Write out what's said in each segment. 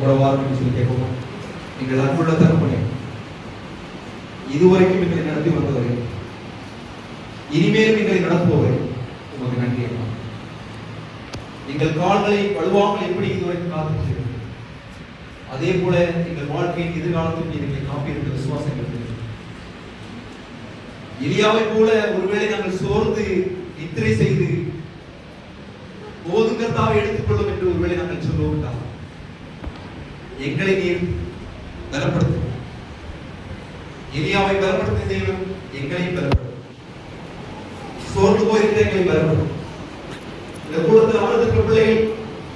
கூட வாரம் சொல்லி கேட்போம். எங்கள் அன்புள்ள தகப்பனே, இதுவரைக்கும் எங்களை நடத்தி வந்தவரே, இனிமேலும் எங்களை நடத்துபவரே, உமக்கு நன்றி அம்மா. எங்கள் கால்களை வலுவாமல் எப்படி இதுவரைக்கும் காத்து, அதே போல எங்கள் வாழ்க்கையின் எதிர்காலத்தில் எங்களை காப்பீர்கள் விசுவாசங்கள். எலியாவை போல ஒருவேளை நாங்கள் சோர்ந்து நித்திரை செய்து போதும் கர்த்தாவை எடுத்துக்கொள்ளும் என்று ஒருவேளை நாங்கள் சொல்லுவோம். எங்களை நீர் பலப்படுத்தும். எலியாவை பலப்படுத்த தெய்வம் எங்களையும் பலப்படுத்தும். சோர்ந்து போயிருந்த எங்களை பலப்படுத்தும். இந்த கூடத்தில் அமர்ந்திருக்கிற பிள்ளைகள்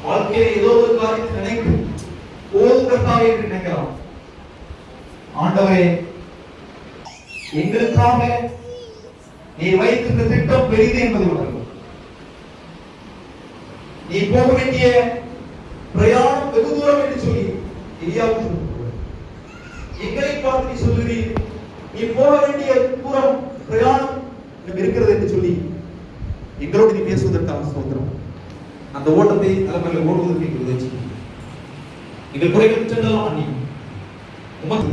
வாழ்க்கையில ஏதோ ஒரு காரியத்தை நினைக்கும் போதும் கர்த்தாவை என்று நினைக்கலாம். ஆண்டவரே, எங்களுக்காக நீ வைத்திருந்த திட்டம் பெரிது என்பது உணர்வு. நீ போக வேண்டிய பிரயாணம் வெகு தூரம் என்று சொல்லி எலியாவுக்கு எங்களை பார்த்து நீ சொல்லுகிறீர், நீ போக வேண்டிய தூரம் பிரயாணம் இருக்கிறது என்று சொல்லி எங்களோடு நீ பேசுவதற்காக சோதரம். அந்த ஓட்டத்தை தலைமையில் ஓடுவதற்கு எங்களுக்கு உதவி. எங்கள் குறைகள் சென்றலாம் அண்ணி உமக்கு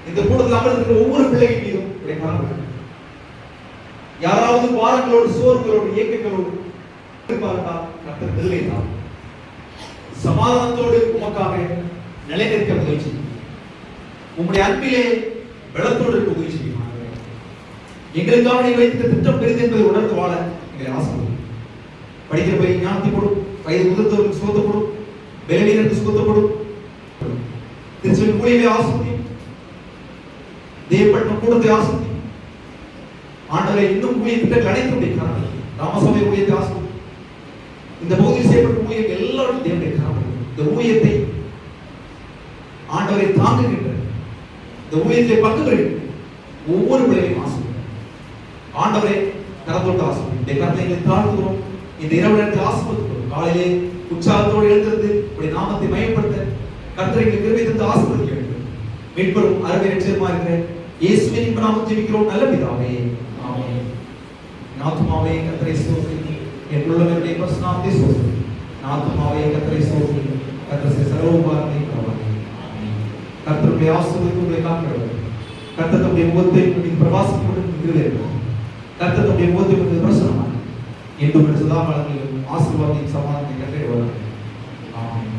இந்த கூட்டத்தில் அமர்ந்திருக்கிற ஒவ்வொரு பிள்ளைகள் மீதும் காரணம். யாராவது பாரங்களோடு சோர்களோடு இயக்கங்களோடு கர்த்தர் விடுதலை தான் சமாதானத்தோடு உமக்காக நிலைநிற்க முயற்சி, உங்களுடைய அன்பிலே பலத்தோடு இருக்க முயற்சி. எங்களுக்காக நீ வைத்த திட்டம் பெரிது என்பதை உணர்ந்து வாழ எங்களை ஆசைப்படும். படிக்கிற பையன் ஞானத்தை கொடும், வயது முதிர்ந்தவர்களுக்கு சுகத்தப்படும், பலவீனருக்கு சுகத்தப்படும். திருச்சபை ஊழியரை ஆசை, தேவப்பட்ட கூடத்தை ஆசை, ஆண்டவரை இன்னும் ஊழியத்திற்கு அனைத்து காரணம். ராமசபை ஊழியத்தை ஆசை, இந்த பகுதியில் செய்யப்பட்ட ஊழியம் எல்லாரும் தேவனுடைய காரணம். இந்த ஊழியத்தை ஆண்டவரை தாங்குகின்ற, இந்த ஊழியத்தை பங்குகின்ற ஒவ்வொரு பிள்ளையும் ஆசை. ஆண்டவரை கரத்தோடு ஆசை, இந்த கரத்தை எங்களை தாழ்த்துகிறோம். இந்த இரவு நேரத்தை ஆசைப்படுத்துகிறோம். காலையிலே உற்சாகத்தோடு எழுந்திருந்து உடைய நாமத்தை மயப்படுத்த கர்த்தரை கிருபை தந்து ஆசீர்வதிக்க வேண்டும். மீட்பரும் அருமை ரட்சகருமாய் இருக்கிற இயேசுவின் நாமத்தில் ஜெபிக்கிறோம் நல்ல பிதாவே, ஆமென். நாத்துமாவே கர்த்தரை ஸ்தோத்திரி, என் உள்ளமே பரிசுத்தத்தை ஸ்தோத்திரி. நாத்துமாவே கர்த்தரை ஸ்தோத்திரி, கர்த்தர் சர்வ உபகாரங்களை தருவார். கர்த்தருடைய ஆசீர்வாதத்தை உங்களை காக்கிறது. கர்த்தர் தம்முடைய முகத்தை உங்களுக்கு பிரகாசிப்பது இருக்கிறது. கர்த்தர் தம்முடைய முகத்தை உங்களுக்கு பிரசன்னமாக என்றும் சதா காலங்களிலும் ஆசீர்வாதத்தையும் சமாதானத்தையும் கட்டளையிடுவார். ஆமென்.